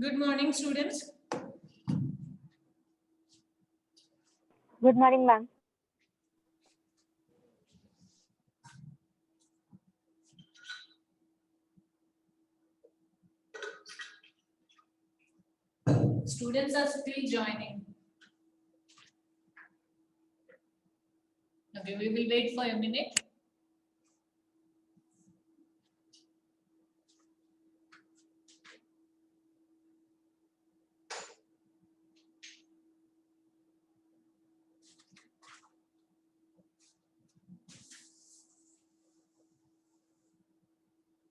Good morning, students. Good morning, ma'am. Students are still joining. Okay, we will wait for a minute.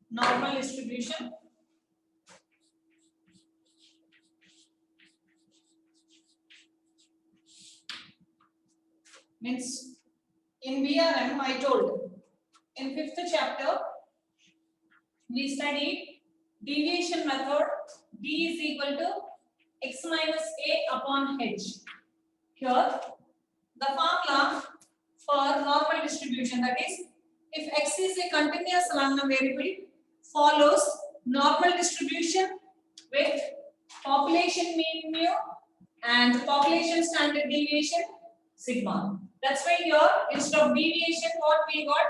Normal distribution. Means in VRM, I told in 5th chapter we studied deviation method. D is equal to x minus a upon h. Here, the formula for normal distribution, that is, if x is a continuous random variable, follows normal distribution with population mean mu and population standard deviation sigma. That's why here, instead of deviation, what we got?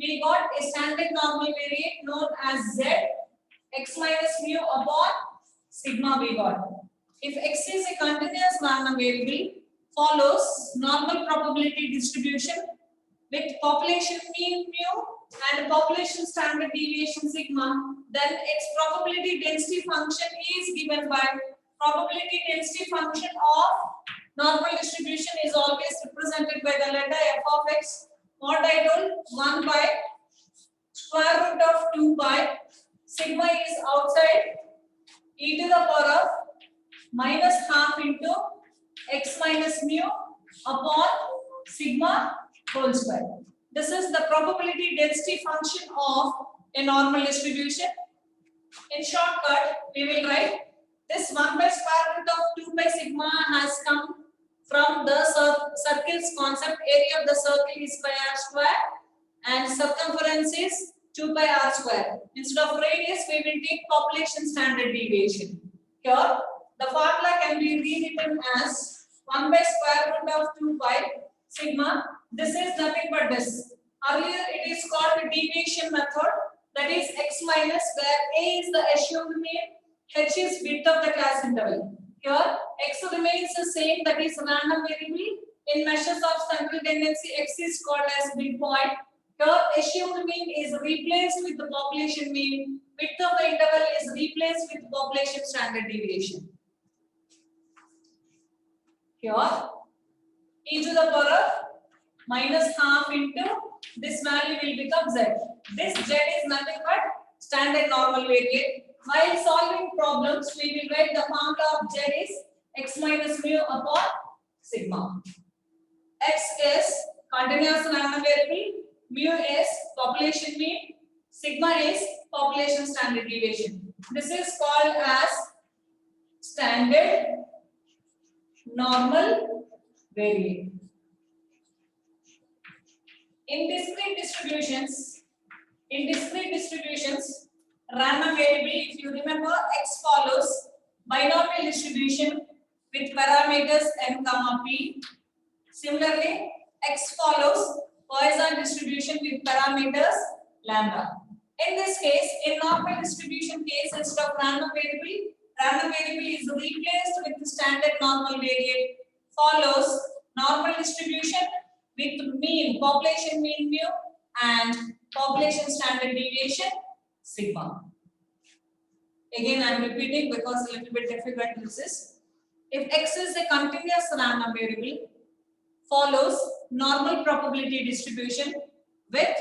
We got a standard normal variate known as z x minus mu upon sigma we got. If x is a continuous random variable, follows normal probability distribution with population mean mu and population standard deviation sigma, then its probability density function is given by probability density function of normal distribution is always represented by the letter f of x. What I told, 1 by square root of 2 by sigma is outside e to the power of minus half into x minus mu upon sigma whole square. This is the probability density function of a normal distribution. In shortcut, we will write this 1 by square root of 2 by sigma has come from the circle's concept. Area of the circle is pi r square and circumference is 2 pi r square. Instead of radius, we will take population standard deviation. Here, the formula can be rewritten as 1 by square root of 2 pi sigma. This is nothing but this. Earlier, it is called the deviation method. That is x minus, where a is the assumed mean, h is width of the class interval. Here, x remains the same, that is random variable. In measures of central tendency, x is called as midpoint. Here, assumed mean is replaced with the population mean. Width of the interval is replaced with population standard deviation. Here, e to the power of minus half into this value will become z. This z is nothing but standard normal variate. While solving problems, we will write the formula of z is x minus mu upon sigma. X is continuous random variable, mu is population mean, sigma is population standard deviation. This is called as standard normal variate. In discrete distributions, random variable, if you remember, x follows binomial distribution with parameters n comma p. Similarly, x follows Poisson distribution with parameters lambda. In this case, in normal distribution case, instead of random variable is replaced with the standard normal variate. Follows normal distribution with mean, population mean mu and population standard deviation sigma. Again, I am repeating because a little bit difficult this is. If x is a continuous random variable, follows normal probability distribution with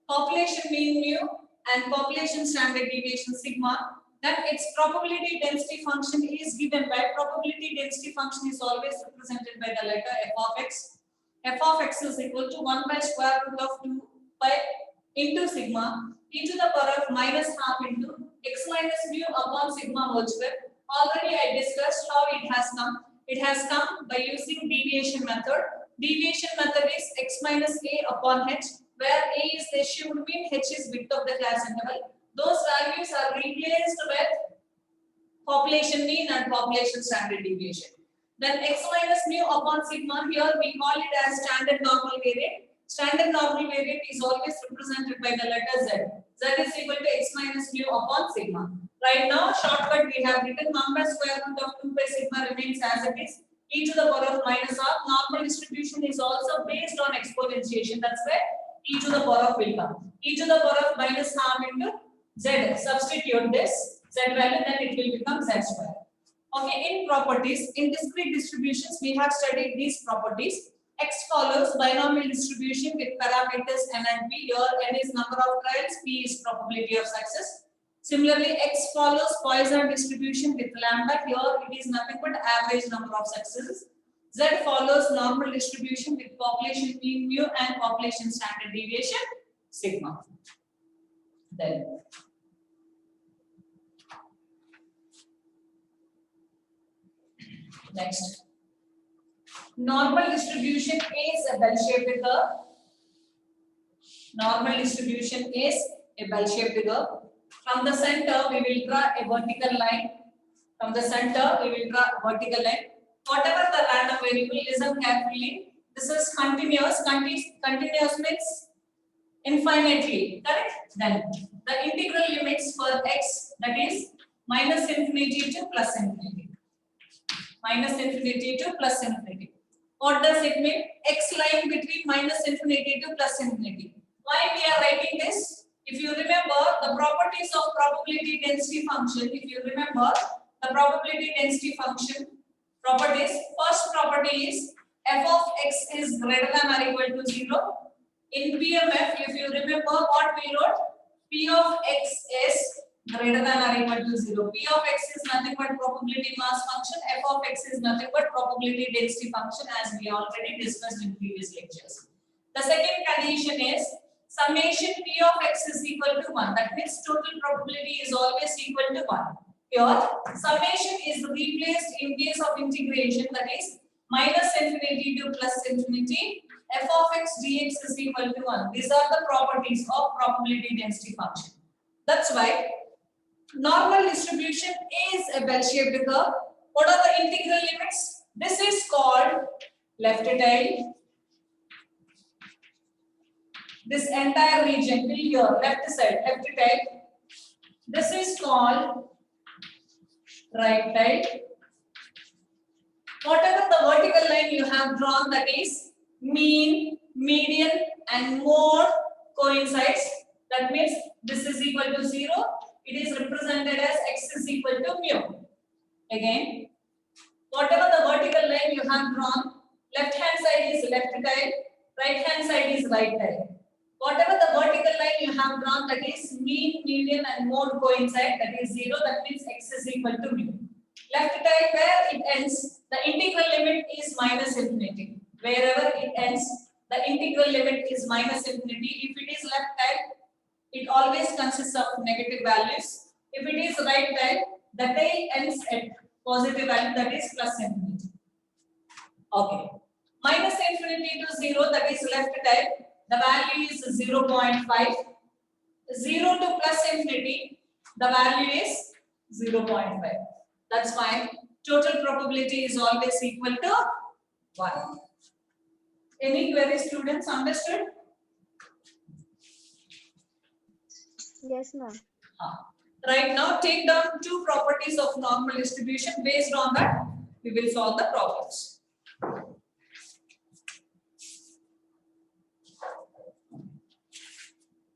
population mean mu and population standard deviation sigma, then its probability density function is given by probability density function is always represented by the letter f of x. F of x is equal to 1 by square root of 2 pi into sigma e to the power of minus half into x minus mu upon sigma whole square. Already I discussed how it has come. It has come by using deviation method. Deviation method is x minus a upon h, where a is the assumed mean, h is width of the class interval. Those values are replaced with population mean and population standard deviation. Then x minus mu upon sigma, here we call it as standard normal variant. Standard normal variant is always represented by the letter z. Z is equal to x minus mu upon sigma. Right now, shortcut we have written 1 by square root of 2 pi sigma remains as it is. E to the power of minus r. Normal distribution is also based on exponentiation. That's why e to the power of will come. E to the power of minus half into z. Substitute this z value, then it will become z square. Okay, in properties, in discrete distributions, we have studied these properties. X follows binomial distribution with parameters n and p. Here n is number of trials, p is probability of success. Similarly, X follows Poisson distribution with lambda. Here it is nothing but average number of successes. Z follows normal distribution with population mean mu and population standard deviation sigma. Then next, normal distribution is a bell-shaped curve. Normal distribution is a bell-shaped curve. From the center, we will draw a vertical line. From the center, we will draw a vertical line. Whatever the random variable, listen carefully. This is continuous. Continuous means infinitely. Correct? Then the integral limits for x, that is minus infinity to plus infinity. Minus infinity to plus infinity. What does it mean? X lying between minus infinity to plus infinity. Why we are writing this? If you remember the properties of probability density function, if you remember the probability density function properties, first property is f of x is greater than or equal to 0. In PMF, if you remember what we wrote, p of x is greater than or equal to 0. P of x is nothing but probability mass function, f of x is nothing but probability density function, as we already discussed in previous lectures. The second condition is summation p of x is equal to 1. That means total probability is always equal to 1. Here, summation is replaced in case of integration, that is minus infinity to plus infinity. F of x dx is equal to 1. These are the properties of probability density function. That's why normal distribution is a bell-shaped curve. What are the integral limits? This is called left tail. This entire region till here, left side, left tail. This is called right tail. Whatever the vertical line you have drawn, that is mean, median and mode coincides. That means this is equal to 0. It is represented as x is equal to mu. Again, whatever the vertical line you have drawn, left hand side is left tail, right hand side is right tail. Whatever the vertical line you have drawn, that is mean, median and mode coincide, that is 0, that means x is equal to mu. Left tail, where it ends, the integral limit is minus infinity. Wherever it ends, the integral limit is minus infinity. If it is left tail, it always consists of negative values. If it is right tail, the tail ends at positive value, that is plus infinity. Okay. Minus infinity to 0, that is left tail. The value is 0.5. 0 to plus infinity, the value is 0.5. That's fine. Total probability is always equal to 1. Any query, students? Understood? Yes, ma'am. Right now, take down 2 properties of normal distribution. Based on that, we will solve the problems.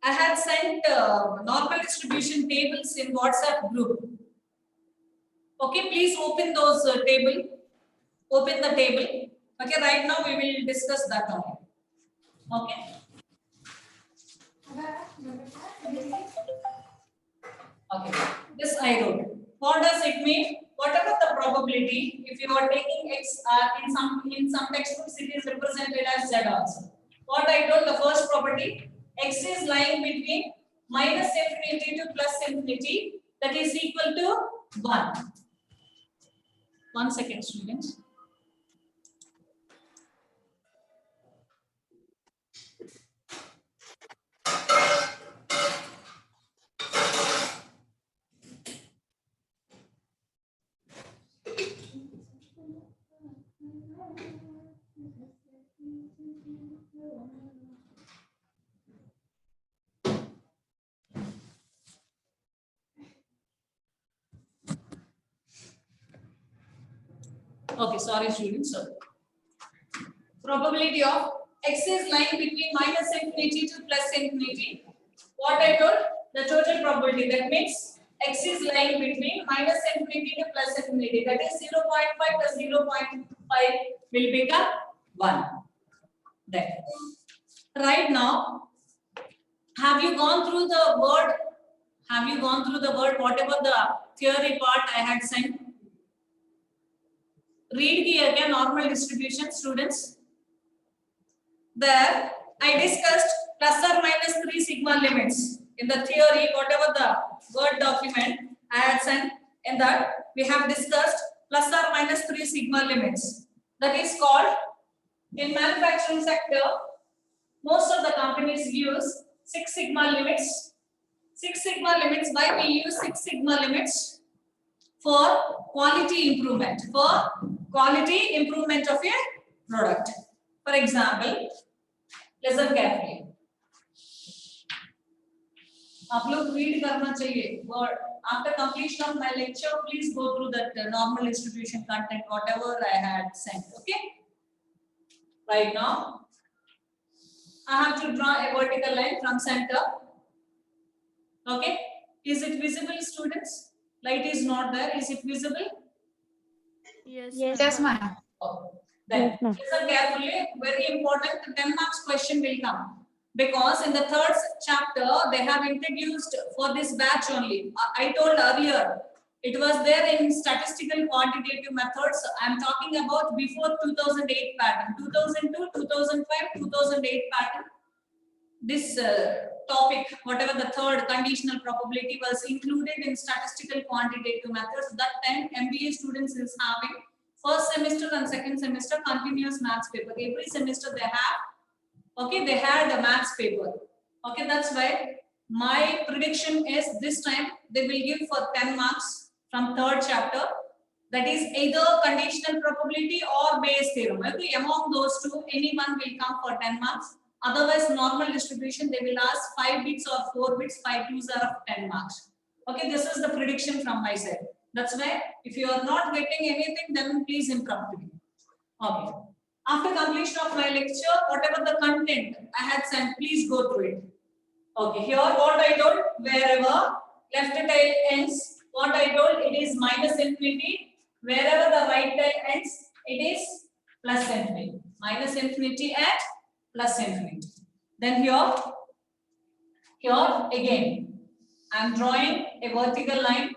I had sent normal distribution tables in WhatsApp group. Okay, please open those table. Open the table. Okay, right now we will discuss that only. Okay. Okay. This I wrote. What does it mean? Whatever the probability, if you are taking x in some textbooks, it is represented as z also. What I told, the first property, x is lying between minus infinity to plus infinity, that is equal to 1. 1 second, students. Okay, sorry students. Sorry. Probability of x is lying between minus infinity to plus infinity. What I told? The total probability. That means x is lying between minus infinity to plus infinity. That is 0.5 plus 0.5 will become 1. Then, right now, have you gone through the word? Have you gone through the word? Whatever the theory part I had sent. Read the again normal distribution, students. There, I discussed plus or minus 3 sigma limits. In the theory, whatever the Word document I had sent, in that we have discussed plus or minus 3 sigma limits. That is called, in manufacturing sector, most of the companies use 6 sigma limits. 6 sigma limits, why we use 6 sigma limits? For quality improvement. For quality improvement of a product. For example, listen carefully. आप लोग read करना चाहिए. Word. After completion of my lecture, please go through that normal distribution content, whatever I had sent. Okay. Right now, I have to draw a vertical line from center. Okay. Is it visible, students? Light is not there. Is it visible? Yes, Yes, ma'am. Oh. Then Yes, ma'am. listen carefully. Very important. 10 marks question will come. Because in the third chapter, they have introduced for this batch only. I told earlier, it was there in statistical quantitative methods. I'm talking about before 2008 pattern. 2002, 2005, 2008 pattern. This topic, whatever the third conditional probability was included in statistical quantitative methods. That time, MBA students is having first semester and second semester continuous maths paper. Every semester they have. Okay, they had a maths paper. Okay, that's why my prediction is this time they will give for 10 marks from third chapter. That is either conditional probability or Bayes theorem. Okay, among those two, any one will come for 10 marks. Otherwise, normal distribution, they will ask 5 bits or 4 bits, 5 twos are of 10 marks. Okay, this is the prediction from my side. That's why if you are not getting anything, then please impromptu. Okay. After completion of my lecture, whatever the content I had sent, please go through it. Okay, here what I told, wherever left tail ends, what I told, it is minus infinity. Wherever the right tail ends, it is plus infinity. Minus infinity and plus infinity. Then here again, I am drawing a vertical line.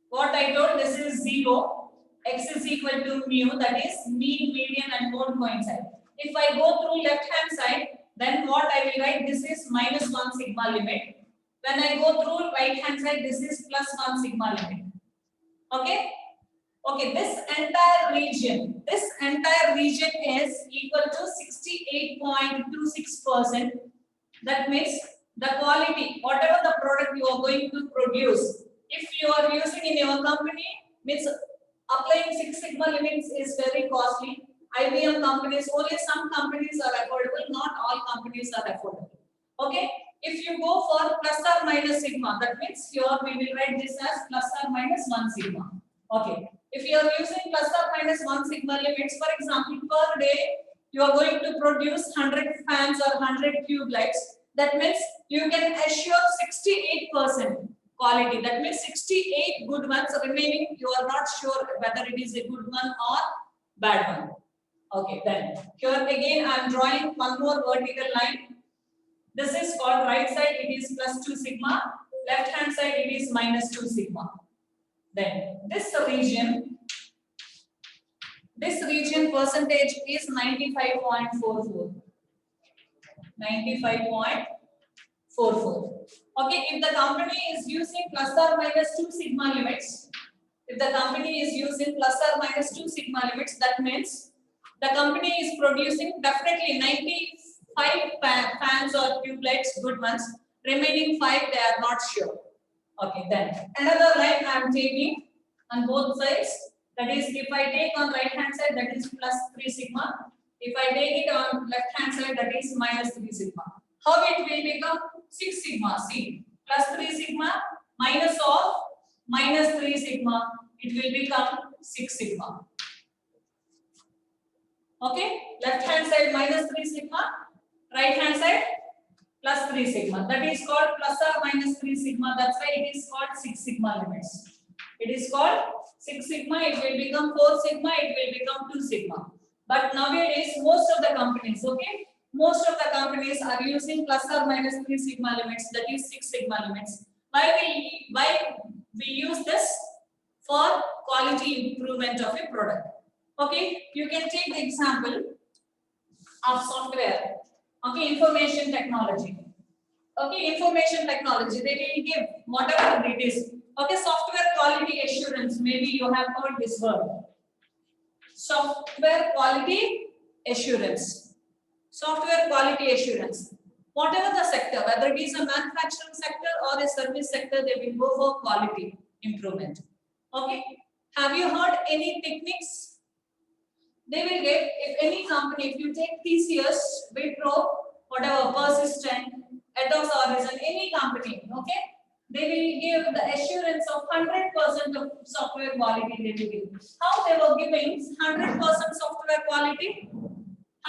What I told, this is 0. X is equal to mu, that is mean, median and mode coincide. If I go through left hand side, then what I will write, this is minus 1 sigma limit. When I go through right hand side, this is plus 1 sigma limit. Okay? Okay, this entire region is equal to 68.26%. That means the quality, whatever the product you are going to produce, if you are using in your company, means applying 6 sigma limits is very costly. IBM companies, only some companies are affordable, not all companies are affordable. Okay, if you go for plus or minus sigma, that means here we will write this as plus or minus 1 sigma. Okay, if you are using plus or minus 1 sigma limits, for example, per day you are going to produce 100 fans or 100 tube lights. That means you can assure 68% quality. That means 68 good ones. Remaining you are not sure whether it is a good one or bad one. Okay, then here again I am drawing one more vertical line. This is called right side, it is plus 2 sigma. Left hand side, it is minus 2 sigma. Then this region percentage is 95.44. 95.44. Okay, if the company is using plus or minus 2 sigma limits, that means the company is producing definitely 95 fans or tube lights, good ones. Remaining 5 they are not sure. Okay, then another line I am taking on both sides. That is, if I take on right hand side, that is plus 3 sigma. If I take it on left hand side, that is minus 3 sigma. How it will become 6 sigma? See, plus 3 sigma minus of minus 3 sigma. it will become 6 sigma. Okay, left hand side minus 3 sigma, right hand side plus 3 sigma. That is called plus or minus 3 sigma. That's why it is called 6 sigma limits. It is called 6 sigma. It will become 4 sigma. It will become 2 sigma. But nowadays, most of the companies, okay, most of the companies are using plus or minus 3 sigma limits. That is 6 sigma limits. Why we use this? For quality improvement of a product. Okay, you can take the example of software. Okay, information technology. Okay, information technology. They will give whatever it is. Okay, software quality assurance. Maybe you have heard this word. Software quality assurance. Software quality assurance. Whatever the sector, whether it is a manufacturing sector or a service sector, they will go for quality improvement. Okay, have you heard any techniques? They will get, if any company, if you take TCS, Wipro, whatever, Persistent, Atos Horizon, any company, okay, they will give the assurance of 100% of software quality they will give. How they were giving 100% software quality?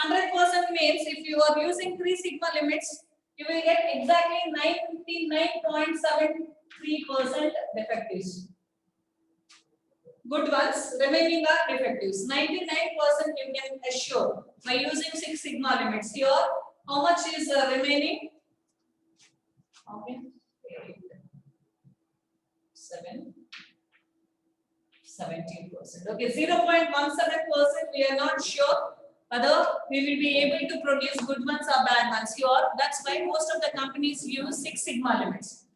100% means if you are using 3 sigma limits, you will get exactly 99.73% defectives. Good ones, remaining are defectives. 99% you can assure by using 6 sigma limits. Here, how much is remaining? Okay, 17%. Okay, 0.17% we are not sure whether we will be able to produce good ones or bad ones. Here, that's why most of the companies use 6 sigma limits.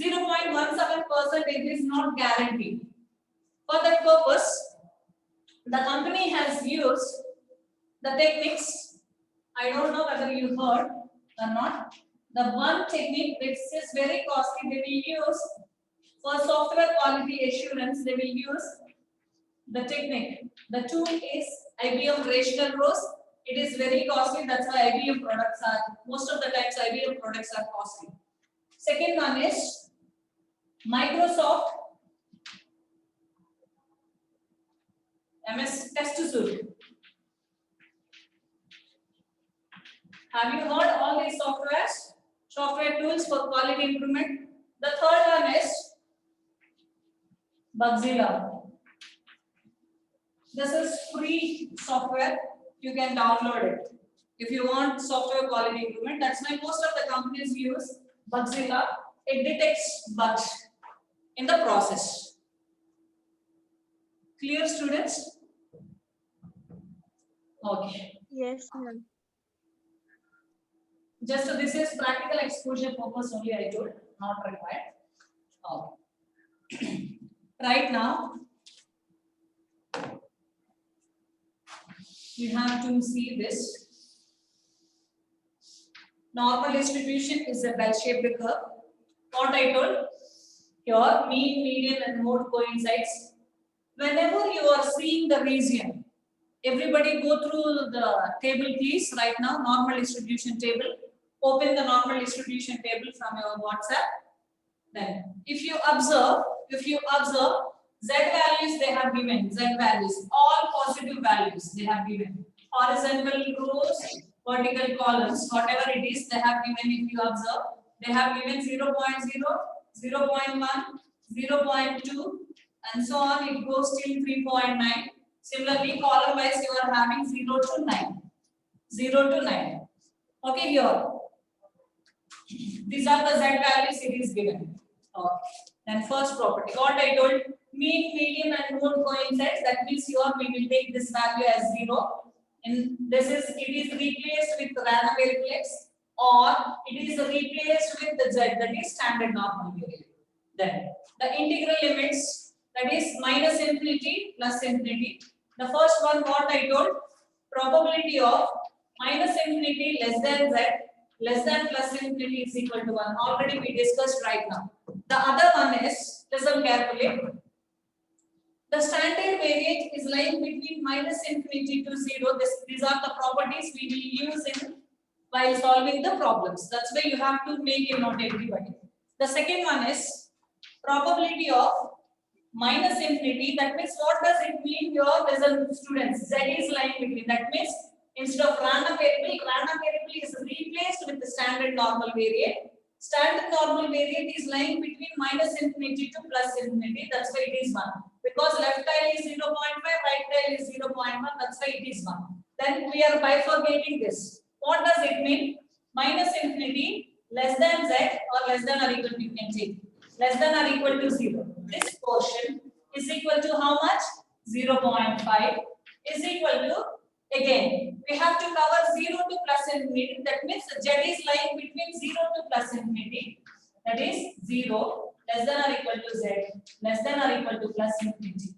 0.17% it is not guaranteed. For that purpose, the company has used the techniques. I don't know whether you heard or not. The one technique which is very costly, they will use for software quality assurance, they will use the technique. The tool is IBM Rational Rose. It is very costly. That's why IBM products are, most of the times IBM products are costly. Second one is Microsoft MS Test Suite. Have you heard all these software tools for quality improvement? The third one is Bugzilla. This is free software. You can download it. If you want software quality improvement, that's why most of the companies use Bugzilla. It detects bugs in the process. Clear, students? Okay. Yes, ma'am. Just this is practical exposure purpose only, I told, not required. Okay. Right now, you have to see this. Normal distribution is a bell-shaped curve. What I told, here mean, median, and mode coincides. Whenever you are seeing the region, everybody go through the table, please. Right now, normal distribution table. Open the normal distribution table from your WhatsApp. Then, if you observe, Z values they have given, Z values, all positive values they have given. Horizontal rows, vertical columns, whatever it is, they have given. If you observe, they have given 0.0, 0.1, 0.2, and so on. It goes till 3.9. Similarly, column wise, you are having 0 to 9. 0 to 9. Okay, here. These are the Z values it is given. Okay. Then first property. What I told, mean, median, and mode coincides. That means here we will take this value as 0. And it is replaced with random variables, or it is replaced with the Z, that is standard normal variable. Then the integral limits, that is minus infinity plus infinity. The first one, what I told, probability of minus infinity less than Z, less than plus infinity is equal to 1. Already we discussed right now. The other one is, listen carefully. The standard variance is lying between minus infinity to 0. These are the properties we will use in while solving the problems. That's why you have to make a note, everybody. The second one is probability of minus infinity. That means what does it mean here? Listen, students, z is lying between. That means instead of random variable is replaced with the standard normal variate. Standard normal variate is lying between minus infinity to plus infinity. That's why it is 1. Because left tile is 0.5, right tile is 0.1. That's why it is 1. Then we are bifurcating this. What does it mean? Minus infinity less than z or less than or equal to, you can take. Less than or equal to 0. This portion is equal to how much? 0.5 is equal to, again, we have to cover 0 to plus infinity. That means z is lying between 0 to plus infinity. That is 0 less than or equal to z less than or equal to plus infinity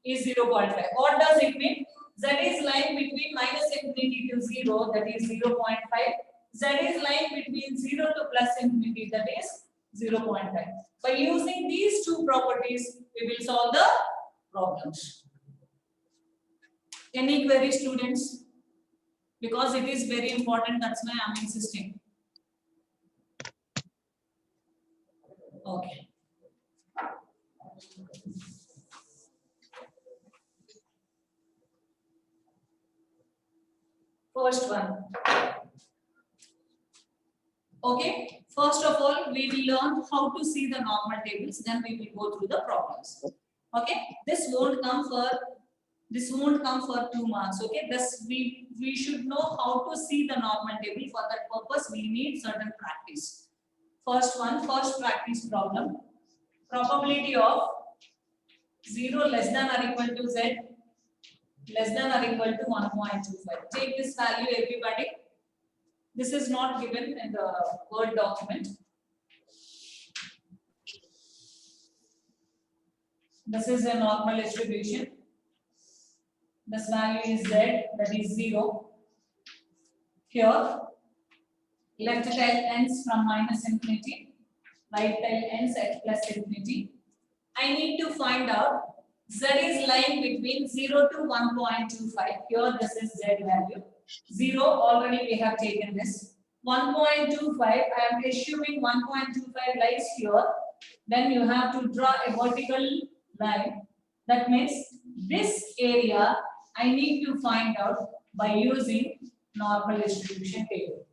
is 0.5. What does it mean? Z is lying between minus infinity to 0, that is 0.5. Z is lying between 0 to plus infinity, that is 0.5. By using these two properties, we will solve the problems. Any query, students? Because it is very important, that's why I am insisting. Okay. First one. Okay. First of all, we will learn how to see the normal tables. Then we will go through the problems. Okay. This won't come for 2 marks. Okay. Thus we should know how to see the normal table. For that purpose, we need certain practice. First practice problem. Probability of 0 less than or equal to z less than or equal to 1.25. Take this value, everybody. This is not given in the Word document. This is a normal distribution. This value is z, that is 0. Here, left tail ends from minus infinity, right tail ends at plus infinity. I need to find out z is lying between 0 to 1.25. Here, this is z value. 0, already we have taken this. 1.25, I am assuming 1.25 lies here. Then you have to draw a vertical line. That means this area I need to find out by using normal distribution table.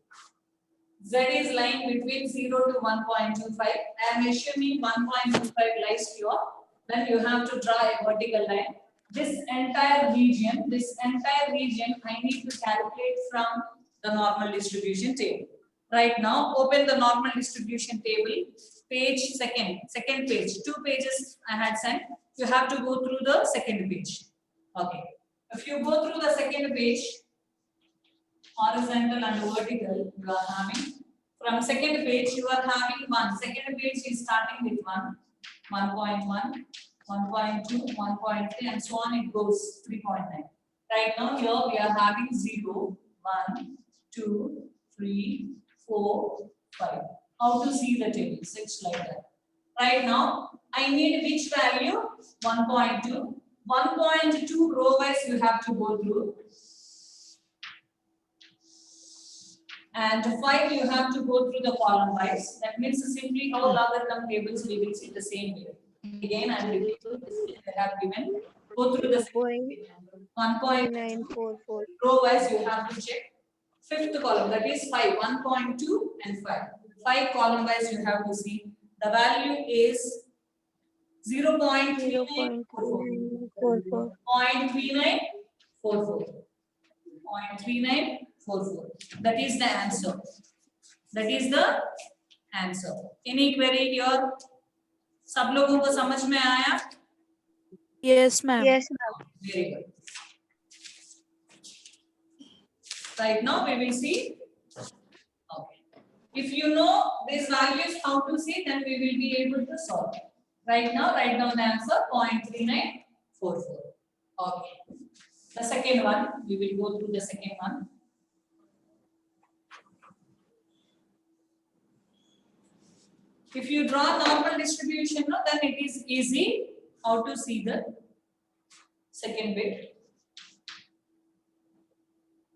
Z is lying between 0 to 1.25. I am assuming 1.25 lies here. Then you have to draw a vertical line. This entire region I need to calculate from the normal distribution table. Right now, open the normal distribution table, page second page. 2 pages I had sent. You have to go through the second page. Okay. If you go through the second page, horizontal and vertical, you are having. From second page, you are having 1. Second page is starting with 1, 1.1. 1.2, 1.3, and so on it goes 3.9. Right now here we are having 0, 1, 2, 3, 4, 5. How to see the table? It's like that. Right now I need which value? 1.2. 1.2 row wise you have to go through. And 5 you have to go through the column wise. That means simply all logarithm tables we will see the same way. Again, I will repeat this. I have given. Go through the 1.944 row wise. You have to check. 5th column, that is 5. 1.2 and 5. 5 column wise you have to see. The value is 0.3944. 0.3944. 0.3944. That is the answer. That is the answer. Any query here? सब लोगों को समझ में आया? Yes, ma'am. Yes, ma'am. Very good. Right now we will see. Okay. If you know these values how to see, then we will be able to solve. Right now, write down the answer 0.3944. Okay. The second one, we will go through the second one. If you draw normal distribution, no, then it is easy how to see the second bit.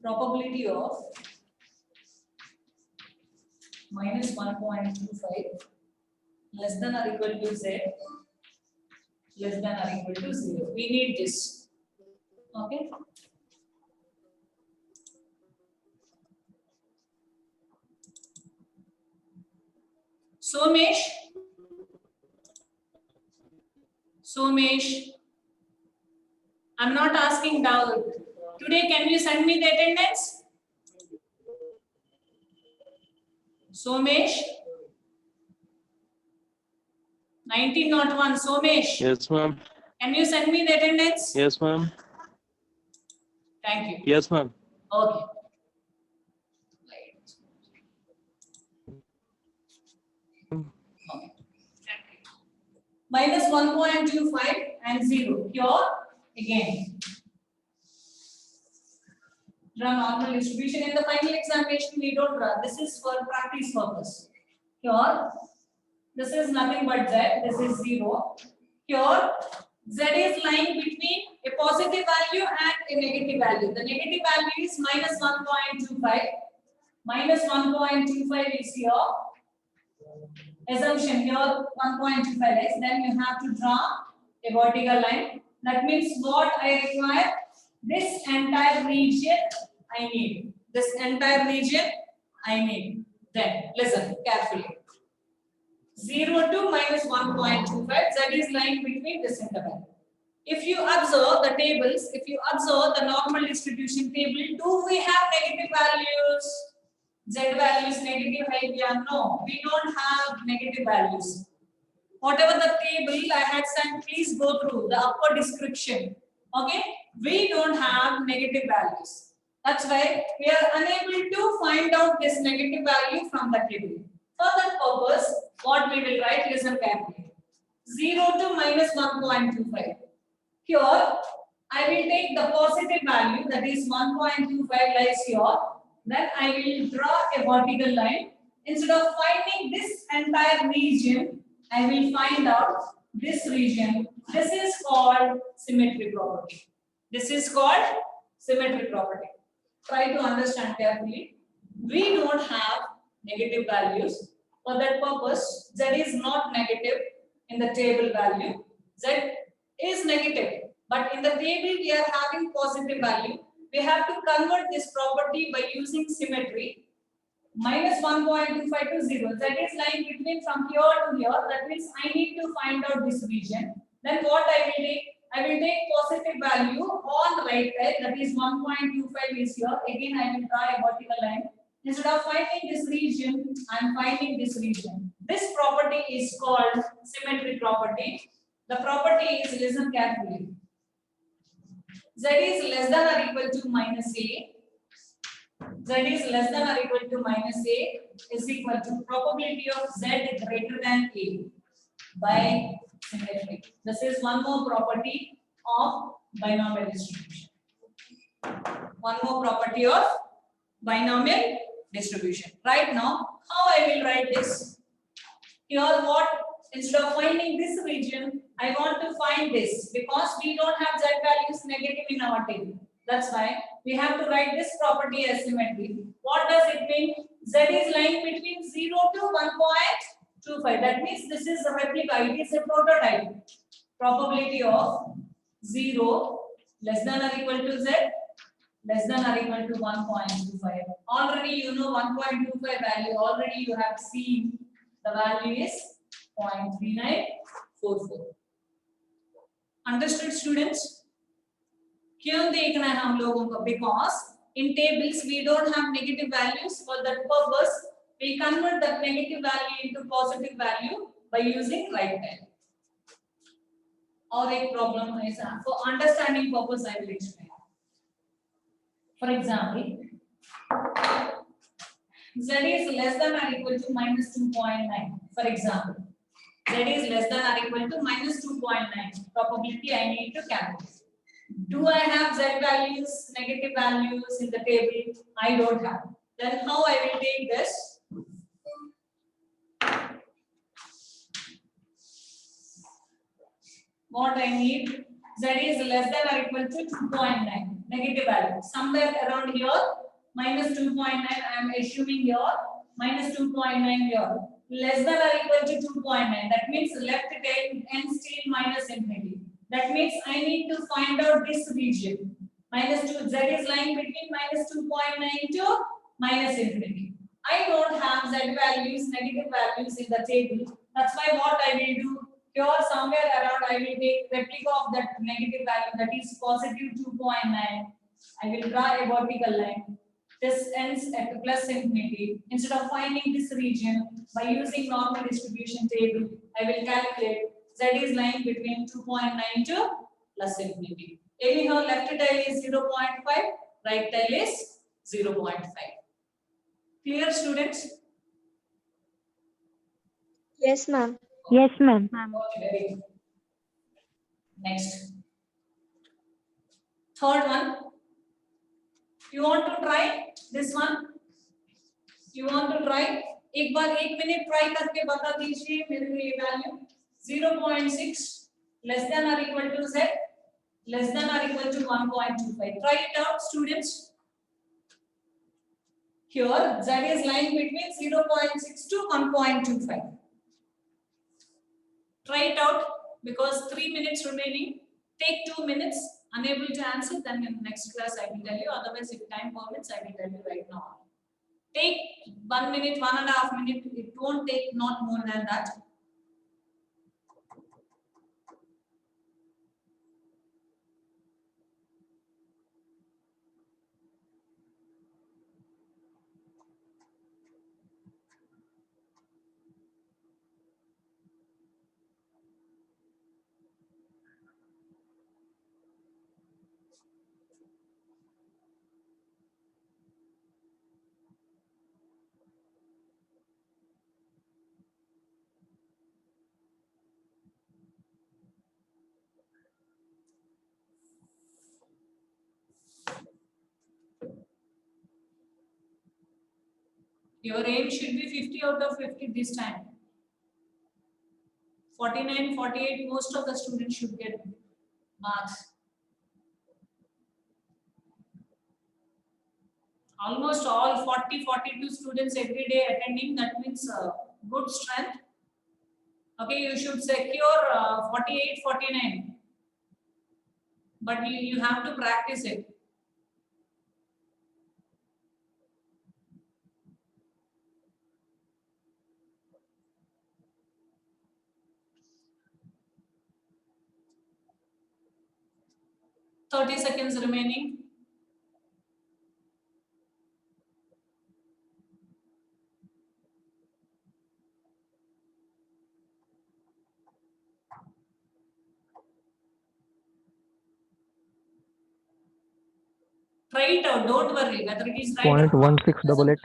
Probability of minus 1.25 less than or equal to z less than or equal to 0. We need this. Okay. Somesh, I'm not asking doubt. Today, can you send me the attendance? Somesh, 1901. Somesh, Yes, ma'am. can you send me the attendance? Yes, ma'am. Thank you. Yes, ma'am. Okay. Minus 1.25 and 0. Here again. Draw normal distribution. In the final examination, we don't draw. This is for practice purpose. Here, this is nothing but z. This is 0. Here, z is lying between a positive value and a negative value. The negative value is minus 1.25. Minus 1.25 is here. Assumption here 1.25 is. Then you have to draw a vertical line. That means what I require? This entire region I need. This entire region I need. Then listen carefully. 0 to minus 1.25. Z is lying between this interval. If you observe the tables, if you observe the normal distribution table, do we have negative values? Z values negative here? No, we don't have negative values. Whatever the table I had sent, please go through the upper description. Okay, we don't have negative values. That's why we are unable to find out this negative value from the table. For that purpose, what we will write, listen carefully. 0 to minus 1.25. Here, I will take the positive value, that is 1.25 lies here. Then I will draw a vertical line. Instead of finding this entire region, I will find out this region. This is called symmetry property. This is called symmetry property. Try to understand carefully. We don't have negative values. For that purpose, Z is not negative in the table value. Z is negative. But in the table, we are having positive value. We have to convert this property by using symmetry. Minus 1.25 to 0. Z is lying between from here to here. That means I need to find out this region. Then what I will take? I will take positive value on the right side. That is 1.25 is here. Again, I will draw a vertical line. Instead of finding this region, I am finding this region. This property is called symmetry property. The property is, listen carefully. Z is less than or equal to minus A. Z is less than or equal to minus A is equal to probability of Z greater than A by symmetry. This is one more property of binomial distribution. One more property of binomial distribution. Right now, how I will write this? Here what? Instead of finding this region, I want to find this because we don't have Z values negative in our table. That's why we have to write this property as symmetry. What does it mean? Z is lying between 0 to 1.25. That means this is a replica. It is a prototype. Probability of 0 less than or equal to Z less than or equal to 1.25. Already you know 1.25 value. Already you have seen the value is 0.3944. Understood, students? क्यों देखना है हम लोगों को? Because in tables we don't have negative values. For that purpose, we convert that negative value into positive value by using right hand. और एक problem ऐसा. For understanding purpose, I will explain. For example, Z is less than or equal to minus 2.9. For example, Z is less than or equal to minus 2.9. Probability I need to calculate. Do I have Z values, negative values in the table? I don't have. Then how I will take this? What I need? Z is less than or equal to 2.9. Negative value. Somewhere around here, minus 2.9. I am assuming here, minus 2.9 here. less than or equal to 2.9. That means left end still minus infinity. That means I need to find out this region. Minus 2, z is lying between minus 2.9 to minus infinity. I don't have z values, negative values in the table. That's why what I will do, here somewhere around I will take replica of that negative value, that is positive 2.9. I will draw a vertical line. This ends at plus infinity. Instead of finding this region by using normal distribution table, I will calculate z is lying between 2.9 to plus infinity. Anyhow, left tail is 0.5, right tail is 0.5. Clear, students? Yes, ma'am. Yes, ma'am. Okay, very good. Next. Third one. You want to try this one? You want to try? एक बार 1 minute try करके बता दीजिए मेरे को ये value 0.6 less than or equal to z less than or equal to 1.25. Try it out, students. Here z is lying between 0.6 to 1.25. Try it out because 3 minutes remaining. Take 2 minutes. Unable to answer, then in next class I will tell you. Otherwise, if time permits, I will tell you right now. Take 1 minute, 1.5 minutes. It won't take not more than that. Your aim should be 50 out of 50 this time. 49, 48, most of the students should get marks. Almost all 40, 42 students every day attending, that means good strength. Okay, you should secure 48, 49. But you have to practice it. Thirty seconds remaining. Try it out. Don't worry whether it is right or wrong. 0.1688.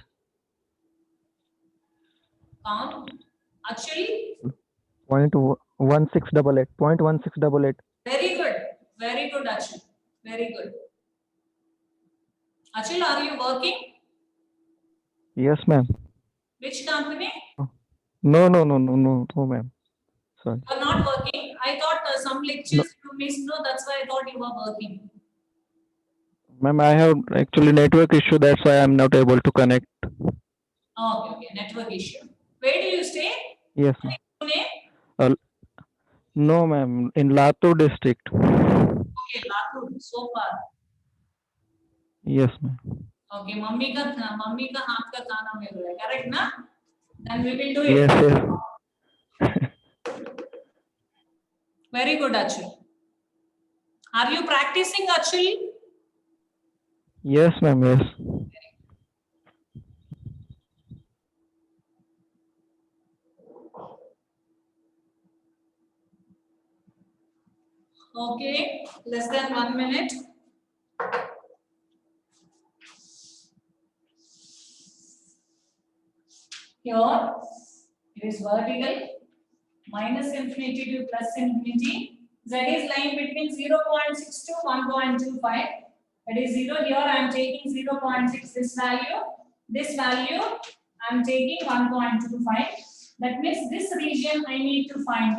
Actually, 0.1688. 0.1688. very good. Very good, Achal. Very good. Achal, are you working? Yes, ma'am. Which company? No, ma'am. Sorry. You are not working. I thought some lectures you missed. No, that's why I thought you were working. Ma'am, I have actually network issue. That's why I'm not able to connect. Oh, okay. Network issue. Where do you stay? Yes, ma'am. Pune? No, ma'am. In Latur district. Okay, Latur. So far. Yes, ma'am. Okay, mummy ka हाथ का खाना मिल रहा है. Correct ना? Then we will do it. Yes. Very good, Achal. Are you practicing, Achal? Yes, ma'am. Yes. Okay, less than 1 minute. Here, it is vertical, minus infinity to plus infinity. Z is lying between 0.6 to 1.25. That is 0. Here I am taking 0.6 this value. This value I am taking 1.25. That means this region I need to find out.